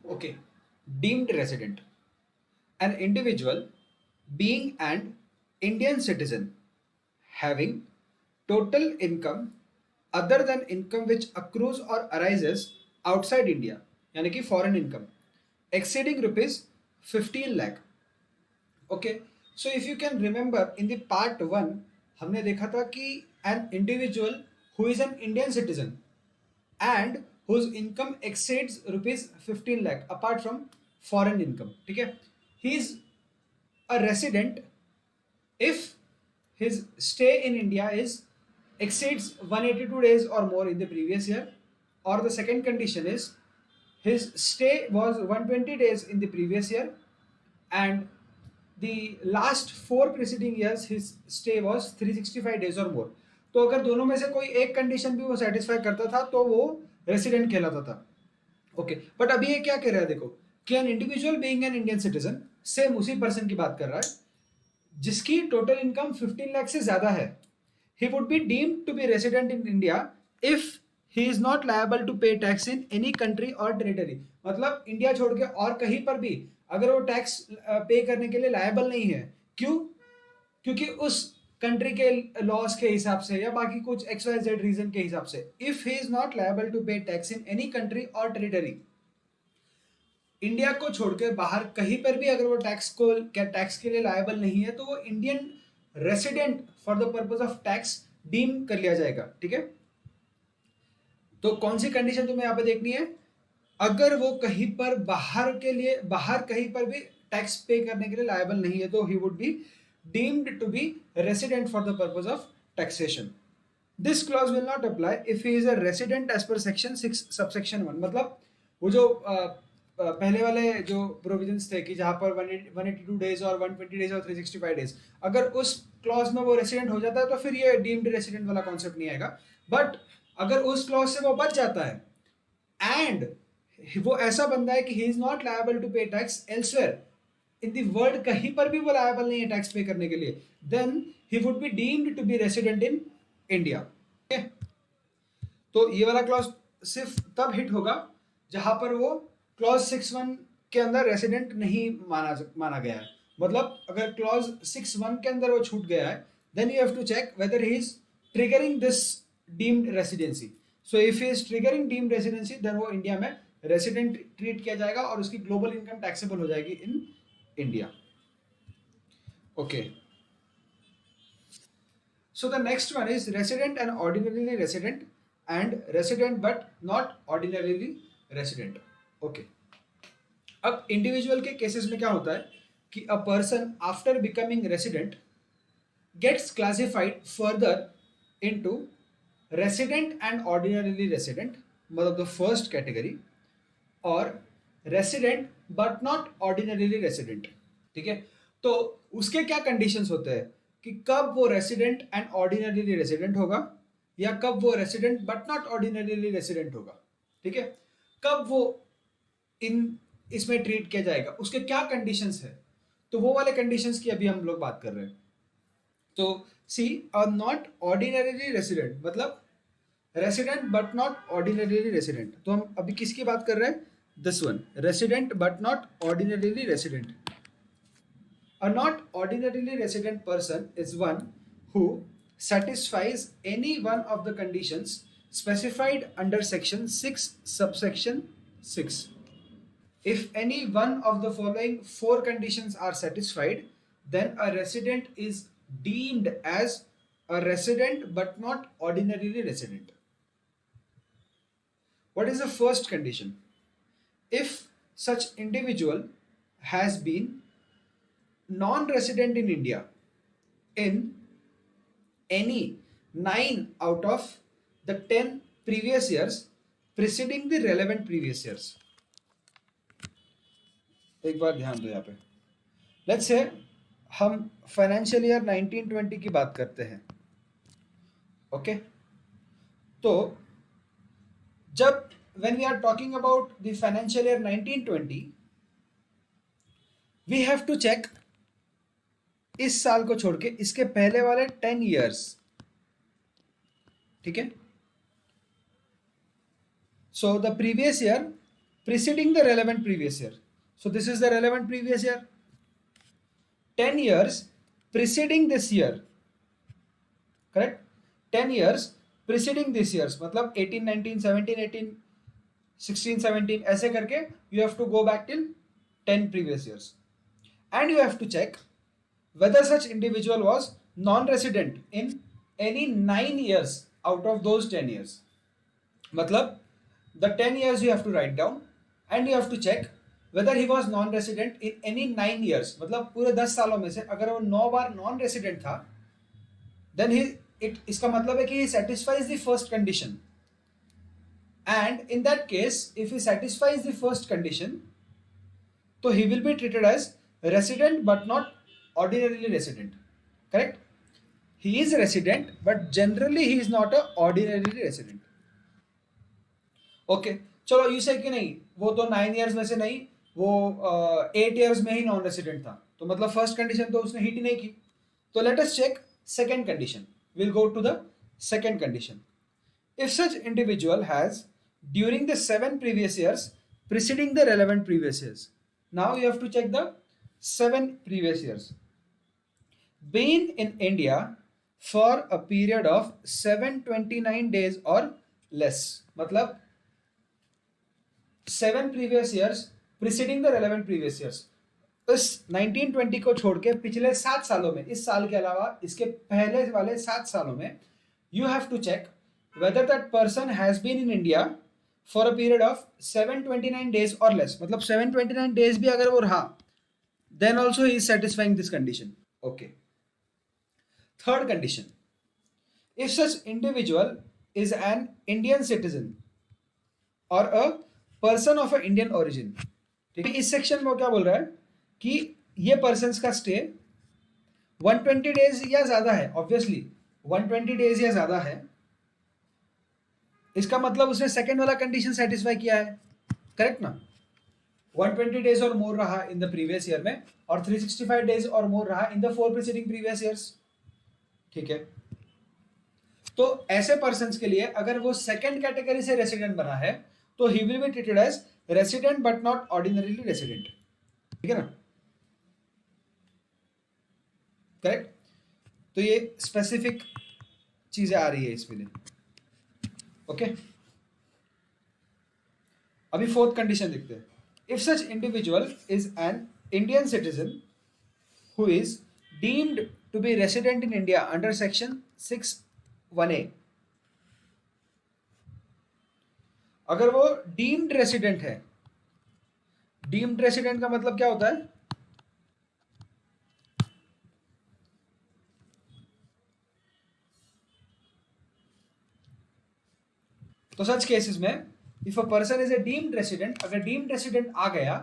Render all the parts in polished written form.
Okay, deemed resident, an individual being an Indian citizen having total income other than income which accrues or arises outside India, यानी कि foreign income exceeding rupees 15 lakh. Okay, so if you can remember in the part 1 हमने देखा था कि an individual who is an Indian citizen and whose income exceeds rupees 15 lakh apart from foreign income, ठीक है, he is a resident if his stay in India is exceeds 182 days or more in the previous year, or the second condition is his stay was 120 days in the previous year and the last four preceding years his stay was 365 days or more. तो अगर दोनों में से कोई एक condition भी वो satisfy करता था तो वो रेसिडेंट कहलाता था. ओके, बट अभी ये क्या कह रहा है, देखो कि an individual being an Indian citizen, same उसी पर्सन की बात कर रहा है जिसकी टोटल इनकम 15 लाख से ज्यादा है. He would be deemed to be resident in India if he is not liable to pay tax in any country or territory. मतलब इंडिया छोड़ के और कहीं पर भी अगर वो टैक्स पे करने के लिए लायबल नहीं है. क्यों? क्योंकि उस कंट्री के लॉस के हिसाब से या बाकी कुछ एक्स वाई जेड रीजन के हिसाब से, if he is not liable to pay tax in any country or territory, India को छोड़कर बाहर कहीं पर भी अगर वो टैक्स के लिए लायबल नहीं है तो वो Indian resident for the purpose of tax deem कर लिया जाएगा. ठीक है, तो कौन सी कंडीशन तुम्हें यहाँ पे देखनी है? अगर वो कहीं पर बाहर कहीं पर भी टैक्स पे करने के लिए लायबल नहीं है तो he would be deemed to be resident for the purpose of taxation. This clause will not apply if he is a resident as per section 6 subsection 1. मतलब वो जो पहले वाले जो प्रोविजंस थे कि जहां पर 182 डेज और 120 डेज और 365 डेज, अगर उस क्लॉज में वो रेसिडेंट हो जाता है तो फिर ये डीम्ड रेसिडेंट वाला कॉन्सेप्ट नहीं आएगा. बट अगर उस क्लॉज से वो बच जाता है एंड वो ऐसा बंदा है कि he is not liable to pay tax elsewhere in the world, कहीं पर भी वो लायबल नहीं है टैक्स पे करने के लिए, then he would be deemed to be resident in India. तो ये वाला क्लॉज सिर्फ तब हिट होगा जहां पर वो क्लॉज 6.1 के अंदर रेसिडेंट नहीं माना गया है. मतलब अगर क्लॉज 6.1 के अंदर वो छूट गया है then you have to check whether he is triggering this deemed residency. So if he is triggering deemed residency then वो इंडिया में रेसिडेंट ट्रीट किया जाएगा और उसकी ग्लोबल इनकम टैक्सेबल हो जाएगी in India. Okay, so the next one is resident and ordinarily resident and resident but not ordinarily resident. Okay, अब individual के केसेस में क्या होता है कि a person after becoming resident gets classified further into resident and ordinarily resident, मतलब the first category, और resident but not ordinarily resident. ठीक है, तो उसके क्या कंडीशंस होते हैं कि कब वो रेसिडेंट एंड ऑर्डिनरीली रेसिडेंट होगा या कब वो resident but not ordinarily resident होगा. ठीक है, कब वो इसमें ट्रीट किया जाएगा, उसके क्या कंडीशंस है, तो वो वाले कंडीशंस की अभी हम लोग बात कर रहे हैं. तो सी, अ नॉट ऑर्डिनरीली रेसिडेंट मतलब resident but not ordinarily resident. तो हम अभी किसकी बात कर रहे हैं? This one, resident but not ordinarily resident. A not ordinarily resident person is one who satisfies any one of the conditions specified under section 6 subsection 6. If any one of the following four conditions are satisfied, then a resident is deemed as a resident but not ordinarily resident. What is the first condition? If such individual has been non-resident in India in any 9 out of the 10 previous years preceding the relevant previous years. एक बार ध्यान दो यहाँ पे. Let's say हम financial year 1920 की बात करते हैं. ओके, तो जब when we are talking about the financial year 1920 we have to check इस साल को छोड़ के इसके पहले वाले 10 years. ठीक है, so the previous year preceding the relevant previous year. So this is the relevant previous year. 10 years preceding this year, correct? 10 years preceding this years मतलब 18 19 17 18 16 17 ऐसे करके you have to go back till 10 previous years and you have to check whether such individual was non-resident in any 9 years out of those 10 years. मतलब the 10 years you have to write down and you have to check whether he was non-resident in any 9 years. मतलब पूरे 10 सालों में से अगर वो 9 बार non-resident था, then इसका मतलब है कि he satisfies the first condition. And in that case, if he satisfies the first condition, so he will be treated as resident but not ordinarily resident. Correct? He is resident, but generally he is not a ordinarily resident. Okay. चलो you से कि नहीं वो तो 9 years में से नहीं, वो 8 years में ही नॉन रेसिडेंट था, तो मतलब फर्स्ट कंडीशन तो उसने हिट ही नहीं की. तो let us check second condition. We'll go to the second condition. If such individual has during the 7 previous years preceding the relevant previous years. Now you have to check the 7 previous years. Been in India for a period of 729 days or less. मतलब 7 previous years preceding the relevant previous years. इस 1920 को छोड़ के पिछले 7 सालों में, इस साल के अलावा इसके पहले वाले 7 सालों में, you have to check whether that person has been in India for a period of 729 days or less. मतलब 729 days भी अगर वो रहा, then also he is satisfying this condition. Okay. Third condition. If such individual is an Indian citizen or a person of an Indian origin. ठीक है, इस section में क्या बोल रहा है कि ये पर्सन का स्टे 120 डेज या ज्यादा है. ऑब्वियसली 120 डेज या ज्यादा है, इसका मतलब उसने सेकंड वाला कंडीशन सेटिस्फाई किया है. करेक्ट ना? 120 डेज और मोर रहा इन द प्रीवियस ईयर में और 365 डेज और मोर रहा in the 4 preceding previous years. ठीक है, तो ऐसे पर्सन के लिए अगर वो सेकंड कैटेगरी से रेसिडेंट बना है तो he will be treated as resident but not ordinarily resident. ठीक है ना? करेक्ट. तो ये स्पेसिफिक चीजें आ रही है इसमें. ओके, अभी फोर्थ कंडीशन देखते हैं. If such individual is an Indian citizen who is deemed to be resident in India under section 6(1)(a). अगर वो डीम्ड रेसिडेंट है, डीम्ड रेसिडेंट का मतलब क्या होता है? तो सच केसेस में if a person is a deemed resident, अगर डीम्ड रेसिडेंट आ गया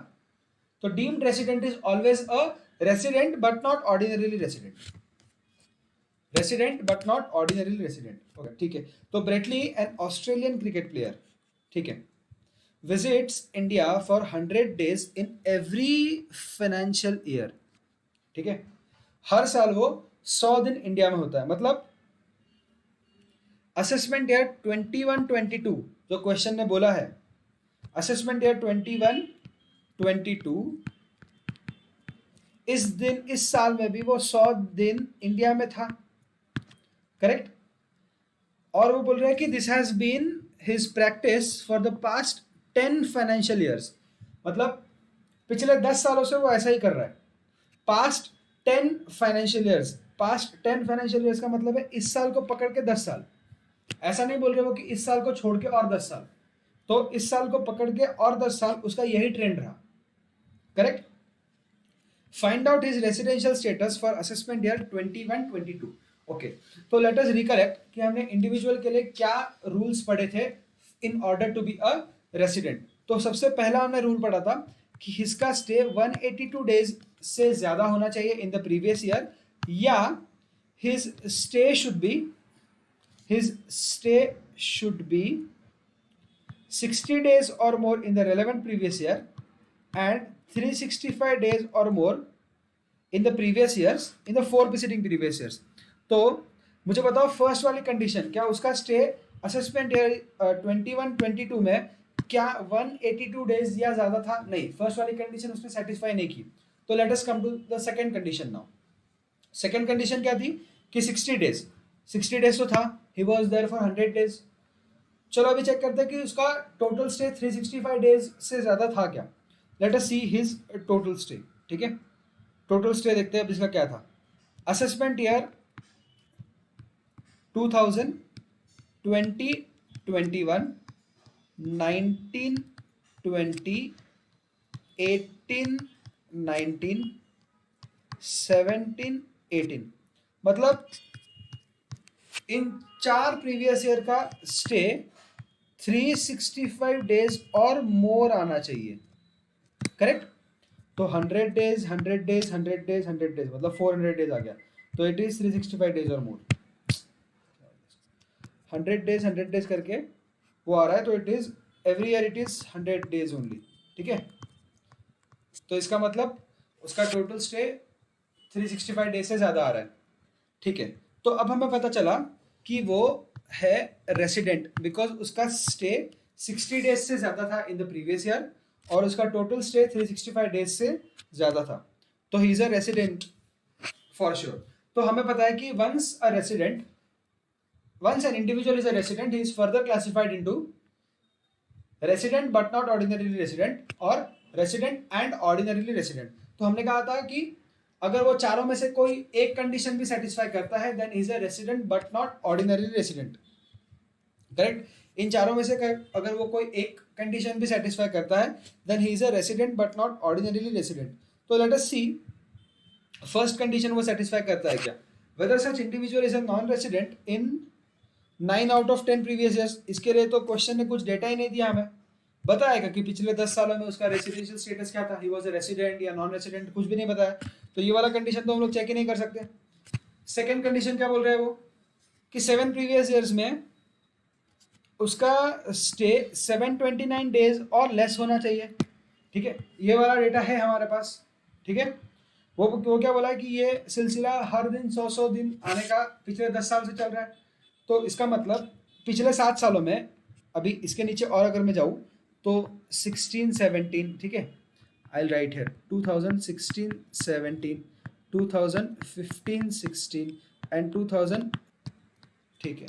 तो deemed resident is always a resident but not ordinarily resident. Resident but not ordinarily resident. Okay, ठीक है. तो Brett Lee an Australian cricket player, ठीक है, visits India for 100 days in every financial year. ठीक है, हर साल वो 100 दिन इंडिया में होता है. मतलब असेसमेंट ईयर 21-22 जो क्वेश्चन ने बोला है, असेसमेंट ईयर 21-22 इस साल में भी वो 100 दिन इंडिया में था. करेक्ट. और वो बोल रहे हैं कि this has been his practice for the past 10 financial years. मतलब पिछले 10 सालों से वो ऐसा ही कर रहा है. Past 10 financial years, past 10 financial years का मतलब है इस साल को पकड़ के 10 साल. ऐसा नहीं बोल रहे हो कि इस साल को छोड़ के और 10 साल. तो इस साल को पकड़ के और 10 साल उसका यही ट्रेंड रहा. Correct. Find out his residential status for assessment year 21-22. Okay, तो लेट अस रिकलेक्ट कि हमने इंडिविजुअल के लिए क्या रूल्स पढ़े थे in order to be a resident. तो सबसे पहला हमने रूल पढ़ा था कि इसका स्टे 182 डेज से ज्यादा होना चाहिए इन द प्रीवियस ईयर, या his stay should be 60 days or more in the relevant previous year and 365 days or more in the previous years in the 4 preceding previous years. तो मुझे बताओ first वाली condition, क्या उसका stay assessment year 21-22 में क्या 182 days या ज्यादा था? नहीं, फर्स्ट वाली कंडीशन उसने सेटिस्फाई नहीं की। तो let us come to the second condition now. Second condition क्या थी कि 60 डेज, 60 डेज तो था, he was there for 100 days. चलो अभी चेक करते हैं कि उसका टोटल स्टे 365 डेज से ज्यादा था क्या। Late us see his total stay. ठीक है, टोटल स्टे देखते हैं अब इसका क्या था। असेसमेंट ईयर 2000, 2021, 19, 20, 18, 19, 17, 18, मतलब इन 4 प्रीवियस ईयर का स्टे 365 डेज और मोर आना चाहिए। करेक्ट। तो 100 डेज, 100 डेज, 100 डेज, 100 डेज, मतलब 400 डेज आ गया। तो इट इज 365 डेज और मोर। 100 डेज 100 डेज करके वो आ रहा है, तो it is every year it is 100 days only. ठीक है, तो इसका मतलब उसका टोटल स्टे 365 डेज से ज्यादा आ रहा है। ठीक है, तो अब हमें पता चला कि वो है रेसिडेंट, बिकॉज उसका स्टे 60 डेज से ज्यादा था इन द प्रीवियस ईयर और उसका टोटल स्टे 365 डेज से ज्यादा था। तो ही is a resident for sure. तो हमें पता है कि once an individual is a resident, he is further classified into resident but not ordinarily resident और resident and ordinarily resident। तो हमने कहा था कि अगर वो चारों में से कोई एक कंडीशन भी सेटिस्फाई करता है then is a resident but not ordinary resident. Correct, इन चारों में से अगर वो कोई एक कंडीशन भी सेटिस्फाई करता है then he is a resident but not ordinary resident. तो let us see first condition वो सेटिस्फाई करता है क्या। Whether such individual is a non resident in 9 out of 10 previous years. इसके लिए तो क्वेश्चन ने कुछ डेटा ही नहीं दिया हमें, बताएगा कि पिछले 10 सालों में उसका रेसिडेंशियल स्टेटस क्या था, ही वाज अ रेसिडेंट या नॉन रेसिडेंट, कुछ भी नहीं बताया। तो ये वाला कंडीशन तो हम लोग चेक ही नहीं कर सकते। सेकंड कंडीशन क्या बोल रहे हैं वो कि 7 प्रीवियस ईयर्स में उसका स्टे 729 डेज और लेस होना चाहिए। ठीक है, ये वाला डेटा है हमारे पास। ठीक है, वो क्या बोला है कि ये सिलसिला हर दिन 100 दिन आने का पिछले 10 साल से चल रहा है। तो इसका मतलब पिछले 7 सालों में, अभी इसके नीचे और अगर मैं जाऊँ तो 16, 17, ठीक है, I will write here 2016, 17, 2015, 16 and 2000। ठीक है,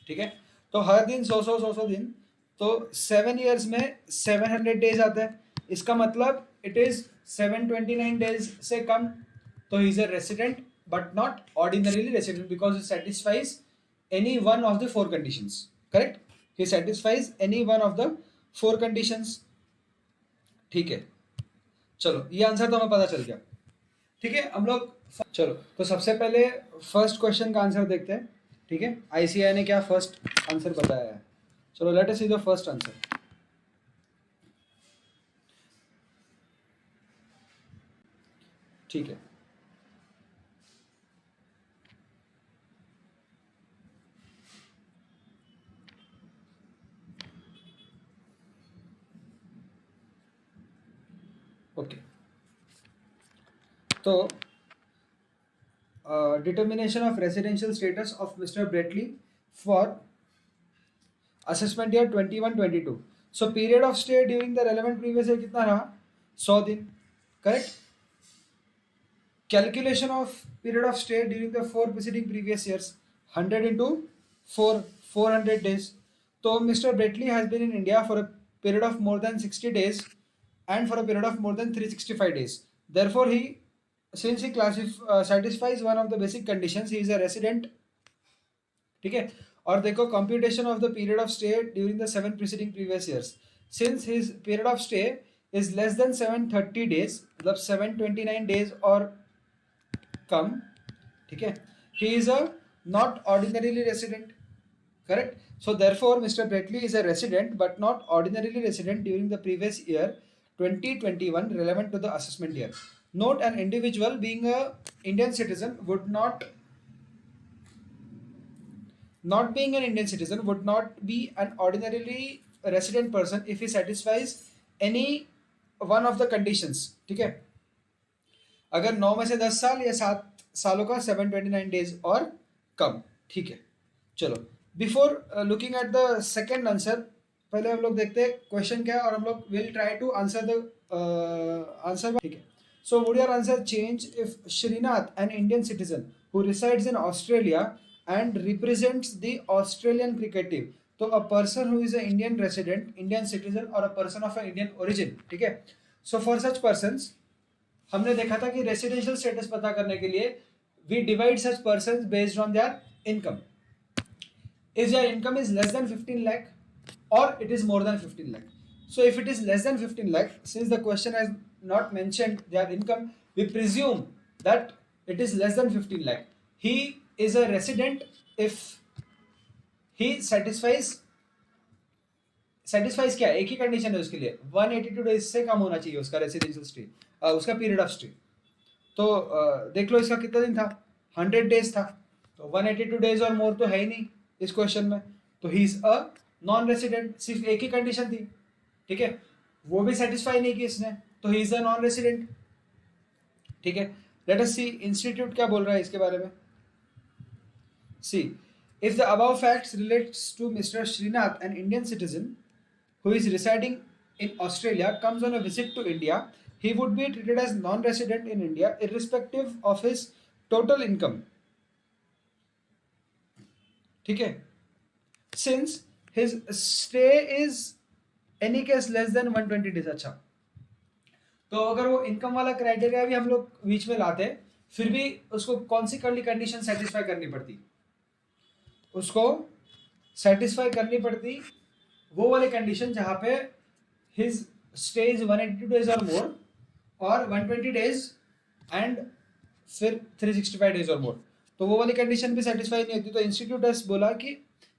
ठीक है, तो हर दिन 100 दिन, तो 7 ईयर्स में 700 डेज आता है। इसका मतलब इट इज 729 डेज से कम। तो ही is a resident but not ordinarily resident because he satisfies any one of the 4 conditions. Correct, he satisfies any one of the 4 conditions. ठीक है, चलो ये आंसर तो हमें पता चल गया। ठीक है, हम लोग चलो तो सबसे पहले फर्स्ट क्वेश्चन का आंसर देखते हैं। ठीक है, आईसीआई ने क्या फर्स्ट आंसर बताया है। चलो late us see the first answer. ठीक है, ओके, तो determination of residential status of Mr. Bretley for assessment year 21-22। So period of stay during the relevant previous year कितना रहा, 100 दिन। Correct, calculation of period of stay during the 4 preceding previous years, 100 into 4, 400 days। तो Mr. Bretley has been in India for a period of more than 60 days and for a period of more than 365 days। Therefore he, since he satisfies one of the basic conditions, he is a resident। ठीक है, और देखो computation of the period of stay during the 7 preceding previous years, since his period of stay is less than 730 days, मतलब 729 days और कम। ठीक है, ही is a not ordinarily resident. Correct, so therefore Mr. Bretley is a resident but not ordinarily resident during the previous year 2021 relevant to the assessment year। Note, an individual being a Indian citizen would not being an Indian citizen would not be an ordinarily resident person if he satisfies any one of the conditions। ठीक है, अगर 9 में से 10 साल या 7 सालों का 729 days और कम। ठीक है, चलो before looking at the second answer पहले हम लोग देखते हैं क्वेश्चन क्या है और हम लोग will try to answer the answer, ठीक है। So would your answer change if Srinath an Indian citizen who resides in Australia and represents the Australian cricket team, तो a person who is a Indian resident, Indian citizen और a person of a Indian origin, ठीक है। So for such persons हमने देखा था कि residential status पता करने के लिए we divide such persons based on their income. If their income is less than 15 lakh or it is more than 15 lakh. So if it is less than 15 lakh, since the question has not mentioned their income, we presume that it is less than 15 lakh. He is a resident if he satisfies क्या है, एक ही condition है उसके लिए, 182 days से कम होना चाहिए उसका रेसिडेंशियल स्टे, उसका पीरियड ऑफ स्टे। तो देख लो इसका कितना दिन था, 100 डेज था, तो 182 डेज और मोर तो है ही नहीं इस क्वेश्चन में, तो ही इज अ नॉन रेसिडेंट। सिर्फ एक ही कंडीशन थी, ठीक है, वो भी सेटिस्फाई नहीं की इसने, तो ही इज अ नॉन रेसिडेंट, ठीक है। लेट अस सी इंस्टीट्यूट क्या बोल रहा है इसके बारे में। See if the above facts relates to mister Srinath an Indian citizen who is residing in Australia comes on a visit to India, he would be treated as non-resident in India irrespective of his total income, ठीक है, since his stay is any case less than 120 days। अच्छा, तो अगर वो income वाला criteria भी हम लोग बीच में लाते फिर भी उसको कौन सी कंडीशन सेटिस्फाई करनी पड़ती, उसको सेटिस्फाई करनी पड़ती वो वाली कंडीशन जहां पे हिज स्टे इज 182 डेज और मोर और 120 डेज एंड फिर 365 डेज और मोर, तो वो वाली कंडीशन भी सेटिस्फाई नहीं होती। तो इंस्टीट्यूट ने बोला कि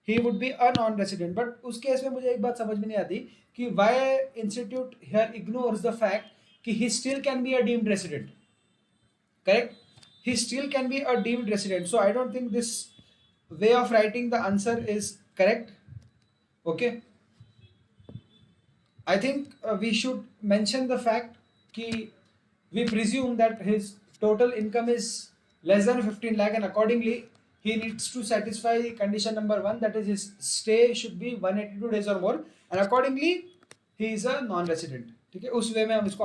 he would be a non resident, but उस केस में मुझे एक बात समझ में नहीं आती कि why institute here ignores the fact कि he still can be a deemed resident, correct, he still can be a deemed resident. So I don't think this way of writing the answer is correct. Okay, I think we should mention the fact कि we presume that his total income is less than 15 lakh and accordingly he needs to satisfy condition number 1, that is his stay should be 182 days or more, and accordingly he is a non-resident, ठीक है, उस वे में हम इसको